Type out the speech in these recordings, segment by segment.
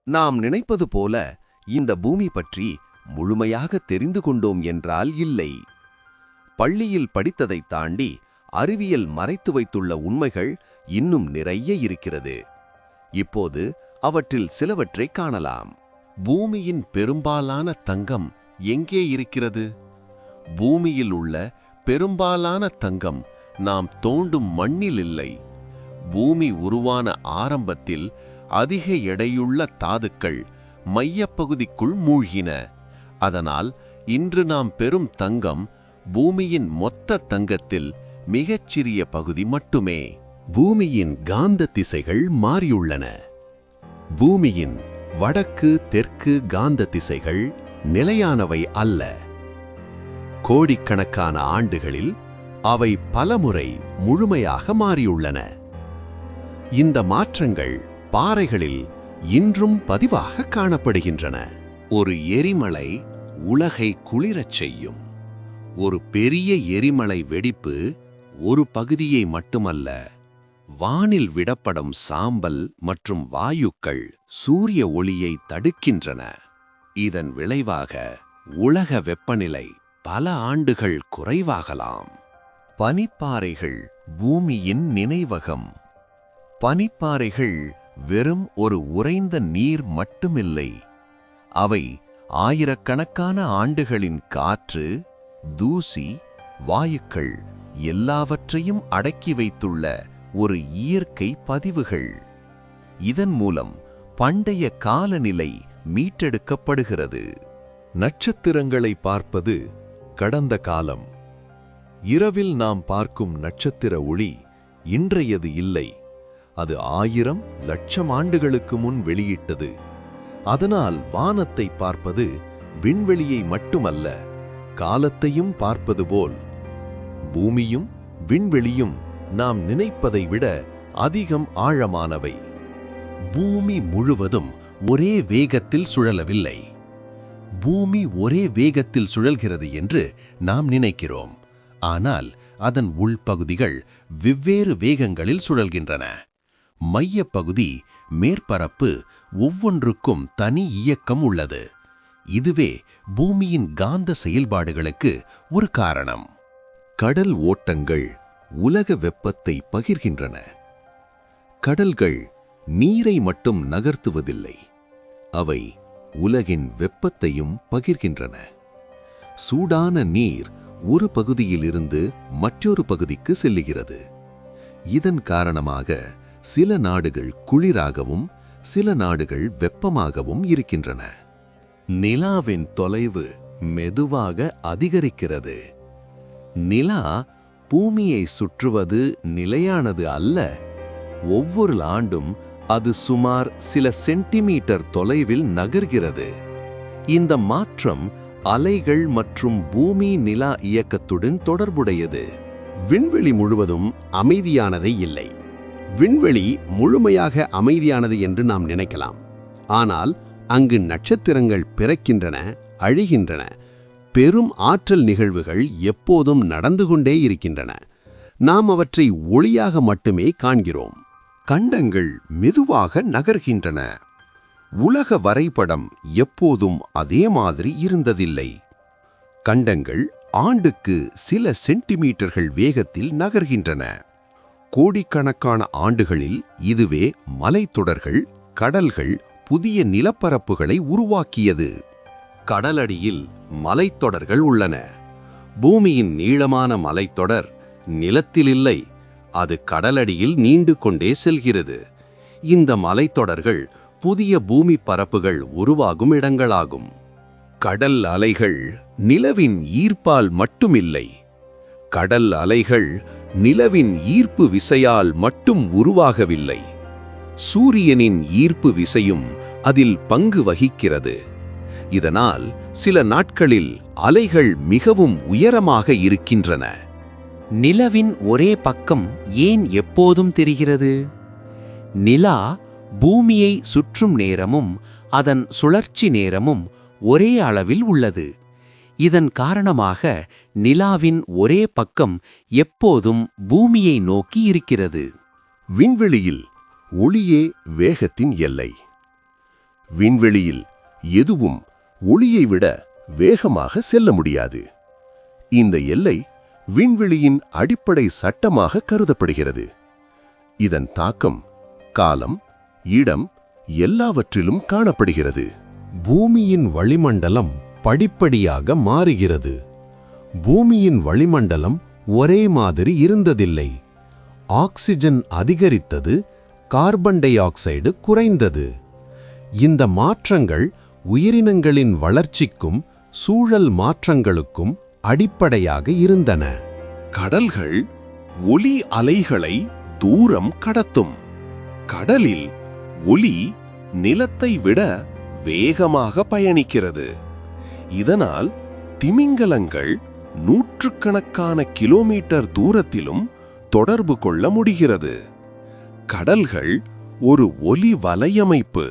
நாம் நினைப்பது போல இந்த பூமி பற்றி முழுமையாக தெரிந்து கொண்டோம் என்றால் இல்லை. பள்ளியில் படித்ததைத் தாண்டி அறிவியல் மறைத்து வைத்துள்ள உண்மைகள் இன்னும் நிறைய இருக்கிறது. இப்போது அவற்றில் சிலவற்றை காணலாம். பூமியின் பெரும்பாலான தங்கம் எங்கே இருக்கிறது? பூமியில் உள்ள பெரும்பாலான தங்கம் நாம் தோண்டும் மண்ணில் இல்லை. பூமி உருவான ஆரம்பத்தில் அதிக எடையுள்ள தாதுக்கள் மையப்பகுதிக்குள் மூழ்கின. அதனால் இன்று நாம் பெறும் தங்கம் பூமியின் மொத்த தங்கத்தில் மிகச்சிறிய பகுதி மட்டுமே. பூமியின் காந்த திசைகள் மாறியுள்ளன. பூமியின் வடக்கு தெற்கு காந்த திசைகள் நிலையானவை அல்ல. கோடிக்கணக்கான ஆண்டுகளில் அவை பலமுறை முழுமையாக மாறியுள்ளன. இந்த மாற்றங்கள் பாறைகளில் இன்றும் பதிவாக காணப்படுகின்றன. ஒரு எரிமலை உலகை குளிரச் செய்யும். ஒரு பெரிய எரிமலை வெடிப்பு ஒரு பகுதியை மட்டுமல்ல, வானில் விடப்படும் சாம்பல் மற்றும் வாயுக்கள் சூரிய ஒளியை தடுக்கின்றன. இதன் விளைவாக உலக வெப்பநிலை பல ஆண்டுகள் குறைவாகலாம். பனிப்பாறைகள் பூமியின் நினைவகம். பனிப்பாறைகள் வெறும் ஒரு உறைந்த நீர் மட்டுமில்லை. அவை ஆயிரக்கணக்கான ஆண்டுகளின் காற்று, தூசி, வாயுக்கள் எல்லாவற்றையும் அடக்கி வைத்துள்ள ஒரு இயற்கை பதிவுகள். இதன் மூலம் பண்டைய காலநிலை மீட்டெடுக்கப்படுகிறது. நட்சத்திரங்களை பார்ப்பது கடந்த காலம். இரவில் நாம் பார்க்கும் நட்சத்திர ஒளி இன்றையது இல்லை. அது 1000 லட்சம் ஆண்டுகளுக்கு முன் வெளியிட்டது. அதனால் வானத்தை பார்ப்பது விண்வெளியை மட்டுமல்ல, காலத்தையும் பார்ப்பது போல். பூமியும் விண்வெளியும் நாம் நினைப்பதை விட அதிகம் ஆழமானவை. பூமி முழுவதும் ஒரே வேகத்தில் சுழலவில்லை. பூமி ஒரே வேகத்தில் சுழல்கிறது என்று நாம் நினைக்கிறோம். ஆனால் அதன் உள்பகுதிகள் வெவ்வேறு வேகங்களில் சுழல்கின்றன. மையப்பகுதி, மேற்பரப்பு ஒவ்வொன்றுக்கும் தனி இயக்கம் உள்ளது. இதுவே பூமியின் காந்த செயல்பாடுகளுக்கு ஒரு காரணம். கடல் ஓட்டங்கள் உலக வெப்பத்தை பகிர்கின்றன. கடல்கள் நீரை மட்டும் நகர்த்துவதில்லை, அவை உலகின் வெப்பத்தையும் பகிர்கின்றன. சூடான நீர் ஒரு பகுதியிலிருந்து மற்றொரு பகுதிக்கு செல்லுகிறது. இதன் காரணமாக சில நாடுகள் குளிராகவும் சில நாடுகள் வெப்பமாகவும் இருக்கின்றன. நிலாவின் தொலைவு மெதுவாக அதிகரிக்கிறது. நிலா பூமியை சுற்றுவது நிலையானது அல்ல. ஒவ்வொரு ஆண்டும் அது சுமார் சில சென்டிமீட்டர் தொலைவில் நகர்கிறது. இந்த மாற்றம் அலைகள் மற்றும் பூமி நிலா இயக்கத்துடன் தொடர்புடையது. விண்வெளி முழுவதும் அமைதியானதை இல்லை. விண்வெளி முழுமையாக அமைதியானது என்று நாம் நினைக்கலாம். ஆனால் அங்கு நட்சத்திரங்கள் பிறக்கின்றன, அழிகின்றன. பெரும் ஆற்றல் நிகழ்வுகள் எப்போதும் நடந்து கொண்டே இருக்கின்றன. நாம் அவற்றை ஒளியாக மட்டுமே காண்கிறோம். கண்டங்கள் மெதுவாக நகர்கின்றன. உலக வரைபடம் எப்போதும் அதே மாதிரி இருந்ததில்லை. கண்டங்கள் ஆண்டுக்கு சில சென்டிமீட்டர்கள் வேகத்தில் நகர்கின்றன. கோடிக்கணக்கான ஆண்டுகளில் இதுவே மலைத்தொடர்கள், கடல்கள், புதிய நிலப்பரப்புகளை உருவாக்கியது. கடலடியில் மலைத்தொடர்கள் உள்ளன. பூமியின் நீளமான மலைத்தொடர் நிலத்தில் இல்லை, அது கடலடியில் நீண்டு கொண்டே செல்கிறது. இந்த மலைத்தொடர்கள் புதிய பூமி பரப்புகள் உருவாகும் இடங்களாகும். கடல் அலைகள் நிலவின் ஈர்ப்பால் மட்டுமில்லை, கடல் அலைகள் நிலவின் ஈர்ப்பு விசையால் மட்டும் உருவாகவில்லை. சூரியனின் ஈர்ப்பு விசையும் அதில் பங்கு வகிக்கிறது. இதனால் சில நாட்களில் அலைகள் மிகவும் உயரமாக இருக்கின்றன. நிலவின் ஒரே பக்கம் ஏன் எப்போதும் தெரிகிறது? நிலா பூமியை சுற்றும் நேரமும் அதன் சுழற்சி நேரமும் ஒரே அளவில் உள்ளது. இதன் காரணமாக நிலாவின் ஒரே பக்கம் எப்போதும் பூமியை நோக்கி இருக்கிறது. விண்வெளியில் ஒளியே வேகத்தின் எல்லை. விண்வெளியில் எதுவும் ஒளியை விட வேகமாக செல்ல முடியாது. இந்த எல்லை விண்வெளியின் அடிப்படை சட்டமாக கருதப்படுகிறது. இதன் தாக்கம் காலம், இடம் எல்லாவற்றிலும் காணப்படுகிறது. பூமியின் வளிமண்டலம் படிப்படியாக மாறுகிறது. பூமியின் வளிமண்டலம் ஒரே மாதிரி இருந்ததில்லை. ஆக்சிஜன் அதிகரித்தது, கார்பன் டை ஆக்சைடு குறைந்தது. இந்த மாற்றங்கள் உயிரினங்களின் வளர்ச்சிக்கும் சூழல் மாற்றங்களுக்கும் அடிப்படையாக இருந்தன. கடல்கள் ஒலி அலைகளை தூரம் கடத்தும். கடலில் ஒலி நிலத்தை விட வேகமாக பயணிக்கிறது. இதனால் திமிங்கலங்கள் நூற்றுக்கணக்கான கிலோமீட்டர் தூரத்திலும் தொடர்பு கொள்ள முடிகிறது. கடல்கள் ஒரு ஒலி வலையமைப்பு.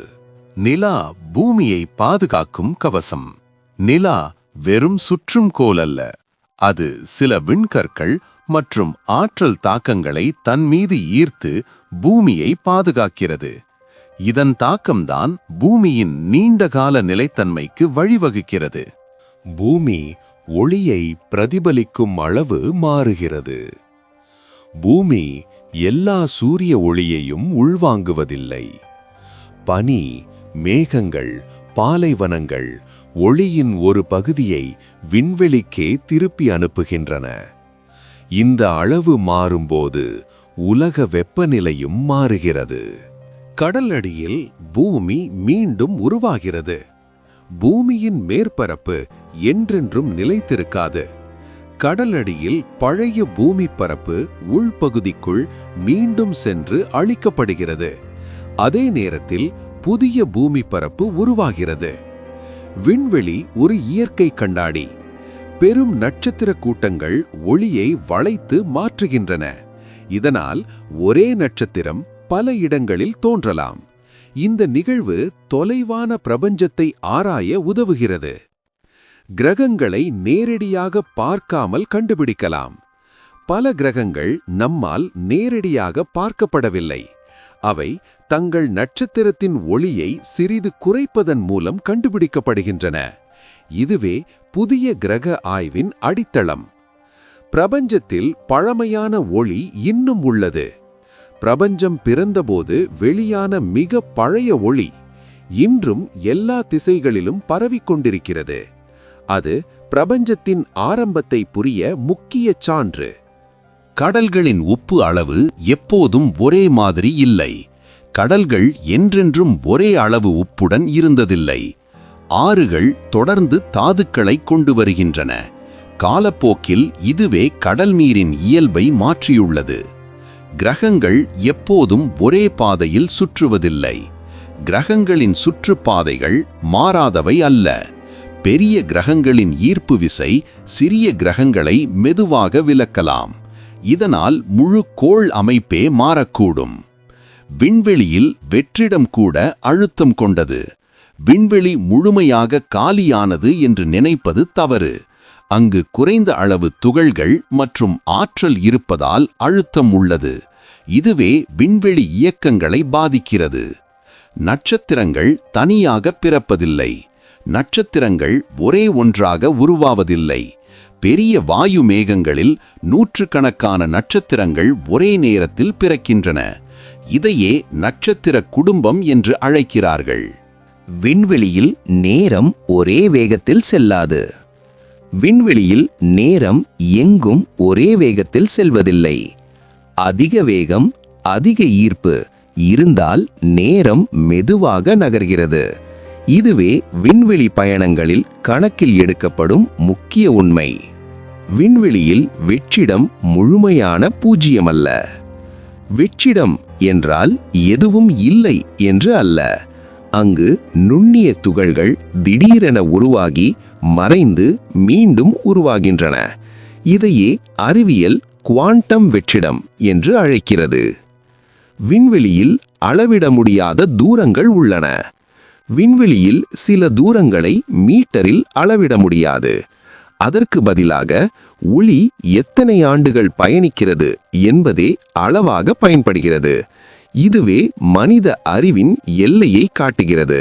நிலா பூமியை பாதுகாக்கும் கவசம். நிலா வெறும் சுற்றும் கோல் அல்ல, அது சில விண்கற்கள் மற்றும் ஆற்றல் தாக்கங்களை தன் மீது ஈர்த்து பூமியை பாதுகாக்கிறது. இதன் தாக்கம்தான் பூமியின் நீண்டகால நிலைத்தன்மைக்கு வழிவகுக்கிறது. பூமி ஒளியை பிரதிபலிக்கும் அளவு மாறுகிறது. பூமி எல்லா சூரிய ஒளியையும் உள்வாங்குவதில்லை. பனி, மேகங்கள், பாலைவனங்கள் ஒளியின் ஒரு பகுதியை விண்வெளிக்கே திருப்பி அனுப்புகின்றன. இந்த அளவு மாறும்போது உலக வெப்பநிலையும் மாறுகிறது. கடலடியில் பூமி மீண்டும் உருவாகிறது. பூமியின் மேற்பரப்பு என்றென்றும் நிலைத்திருக்காது. கடலடியில் பழைய பூமி பரப்பு உள்பகுதிக்குள் மீண்டும் சென்று அழிக்கப்படுகிறது. அதே நேரத்தில் புதிய பூமி பரப்பு உருவாகிறது. விண்வெளி ஒரு இயற்கை கண்ணாடி. பெரும் நட்சத்திர கூட்டங்கள் ஒளியை வளைத்து மாற்றுகின்றன. இதனால் ஒரே நட்சத்திரம் பல இடங்களில் தோன்றலாம். இந்த நிகழ்வு தொலைவான பிரபஞ்சத்தை ஆராய உதவுகிறது. கிரகங்களை நேரடியாக பார்க்காமல் கண்டுபிடிக்கலாம். பல கிரகங்கள் நம்மால் நேரடியாக பார்க்கப்படவில்லை. அவை தங்கள் நட்சத்திரத்தின் ஒளியை சிறிது குறைப்பதன் மூலம் கண்டுபிடிக்கப்படுகின்றன. இதுவே புதிய கிரக ஆய்வின் அடித்தளம். பிரபஞ்சத்தில் பழமையான ஒளி இன்னும் உள்ளது. பிரபஞ்சம் பிறந்தபோது வெளியான மிக பழைய ஒளி இன்றும் எல்லா திசைகளிலும் பரவிக்கொண்டிருக்கிறது. அது பிரபஞ்சத்தின் ஆரம்பத்தை புரிய முக்கிய சான்று. கடல்களின் உப்பு அளவு எப்போதும் ஒரே மாதிரி இல்லை. கடல்கள் என்றென்றும் ஒரே அளவு உப்புடன் இருந்ததில்லை. ஆறுகள் தொடர்ந்து தாதுக்களை கொண்டு வருகின்றன. காலப்போக்கில் இதுவே கடல் நீரின் இயல்பை மாற்றியுள்ளது. கிரகங்கள் எப்போதும் ஒரே பாதையில் சுற்றுவதில்லை. கிரகங்களின் சுற்றுப்பாதைகள் மாறாதவை அல்ல. பெரிய கிரகங்களின் ஈர்ப்பு விசை சிறிய கிரகங்களை மெதுவாக விலக்கலாம். இதனால் முழு கோள் அமைப்பே மாறக்கூடும். விண்வெளியில் வெற்றிடம் கூட அழுத்தம் கொண்டது. விண்வெளி முழுமையாக காலியானது என்று நினைப்பது தவறு. அங்கு குறைந்த அளவு துகள்கள் மற்றும் ஆற்றல் இருப்பதால் அழுத்தம் உள்ளது. இதுவே விண்வெளி இயக்கங்களை பாதிக்கிறது. நட்சத்திரங்கள் தனியாக பிறப்பதில்லை. நட்சத்திரங்கள் ஒரே ஒன்றாக உருவாவதில்லை. பெரிய வாயு மேகங்களில் நூற்றுக்கணக்கான நட்சத்திரங்கள் ஒரே நேரத்தில் பிறக்கின்றன. இதையே நட்சத்திர குடும்பம் என்று அழைக்கிறார்கள். விண்வெளியில் நேரம் ஒரே வேகத்தில் செல்லாது. விண்வெளியில் நேரம் எங்கும் ஒரே வேகத்தில் செல்வதில்லை. அதிக வேகம், அதிக ஈர்ப்பு இருந்தால் நேரம் மெதுவாக நகர்கிறது. இதுவே விண்வெளி பயணங்களில் கணக்கில் எடுக்கப்படும் முக்கிய உண்மை. விண்வெளியில் வெற்றிடம் முழுமையான பூஜ்ஜியமல்ல. வெற்றிடம் என்றால் எதுவும் இல்லை என்று அல்ல. அங்கு நுண்ணிய துகள்கள் திடீரென உருவாகி மறைந்து மீண்டும் உருவாகின்றன. இதையே அறிவியல் குவாண்டம் வெற்றிடம் என்று அழைக்கிறது. விண்வெளியில் அளவிட முடியாத தூரங்கள் உள்ளன. விண்வெளியில் சில தூரங்களை மீட்டரில் அளவிட முடியாது. அதற்கு பதிலாக ஒளி எத்தனை ஆண்டுகள் பயணிக்கிறது என்பதே அளவாக பயன்படுகிறது. இதுவே மனித அறிவின் எல்லையை காட்டுகிறது.